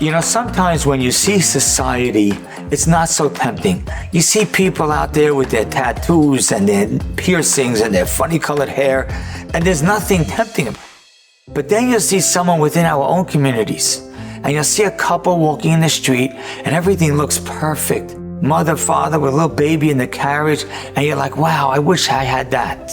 You know, sometimes when you see society, it's not so tempting. You see people out there with their tattoos and their piercings and their funny colored hair, and there's nothing tempting them. But then you'll see someone within our own communities, and you'll see a couple walking in the street, and everything looks perfect. Mother, father with a little baby in the carriage, and you're like, wow, I wish I had that.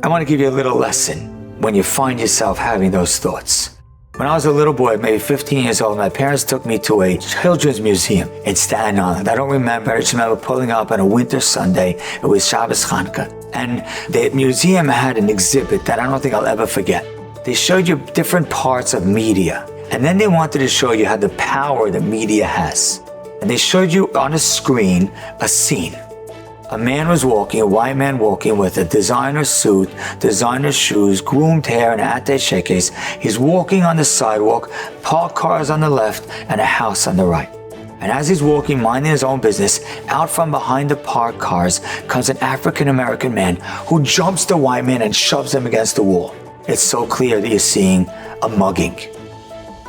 I want to give you a little lesson when you find yourself having those thoughts. When I was a little boy, maybe 15 years old, my parents took me to a children's museum in Staten Island. I don't remember, I just remember pulling up on a winter Sunday. It was Shabbos Chanukah. And the museum had an exhibit that I don't think I'll ever forget. They showed you different parts of media. And then they wanted to show you how the power that media has. And they showed you on a screen a scene. A man was walking, a white man walking with a designer suit, designer shoes, groomed hair, and attaché. He's walking on the sidewalk, parked cars on the left, and a house on the right. And as he's walking, minding his own business, out from behind the parked cars comes an African-American man who jumps the white man and shoves him against the wall. It's so clear that you're seeing a mugging.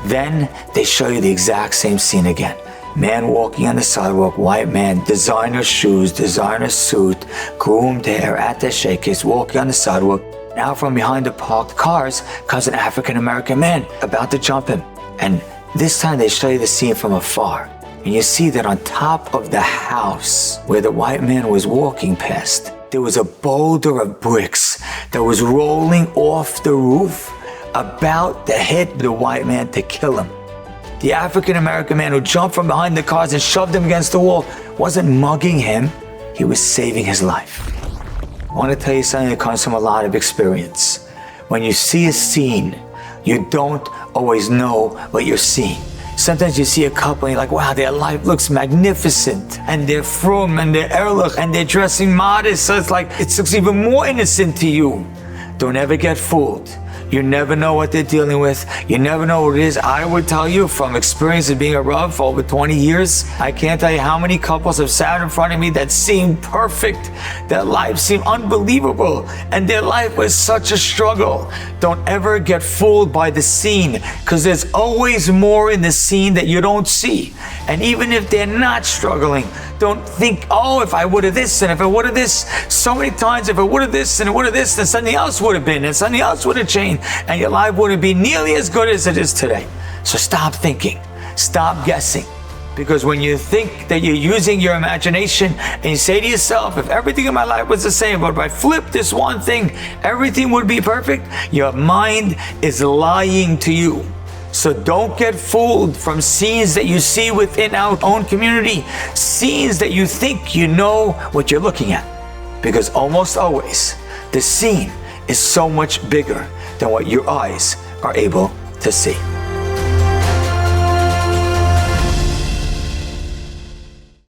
Then they show you the exact same scene again. Man walking on the sidewalk, white man, designer shoes, designer suit, groomed hair, attaché case, walking on the sidewalk. Now from behind the parked cars comes an African-American man about to jump him. And this time they show you the scene from afar. And you see that on top of the house where the white man was walking past, there was a boulder of bricks that was rolling off the roof, about to hit the white man to kill him. The African-American man who jumped from behind the cars and shoved him against the wall wasn't mugging him, he was saving his life. I want to tell you something that comes from a lot of experience. When you see a scene, you don't always know what you're seeing. Sometimes you see a couple and you're like, wow, their life looks magnificent, and they're frum, and they're erlich, and they're dressing modest, so it's like, it looks even more innocent to you. Don't ever get fooled. You never know what they're dealing with. You never know what it is. I would tell you from experience of being a Rav for over 20 years, I can't tell you how many couples have sat in front of me that seemed perfect. Their life seemed unbelievable, and their life was such a struggle. Don't ever get fooled by the scene, because there's always more in the scene that you don't see. And even if they're not struggling, don't think, oh, if I would have this, and if I would have this, so many times, if I would have this, and I would have this, then something else would have been, and something else would have changed, and your life wouldn't be nearly as good as it is today. So stop thinking, stop guessing. Because when you think that you're using your imagination and you say to yourself, if everything in my life was the same, but if I flip this one thing, everything would be perfect, your mind is lying to you. So don't get fooled from scenes that you see within our own community, scenes that you think you know what you're looking at. Because almost always, the scene is so much bigger than what your eyes are able to see.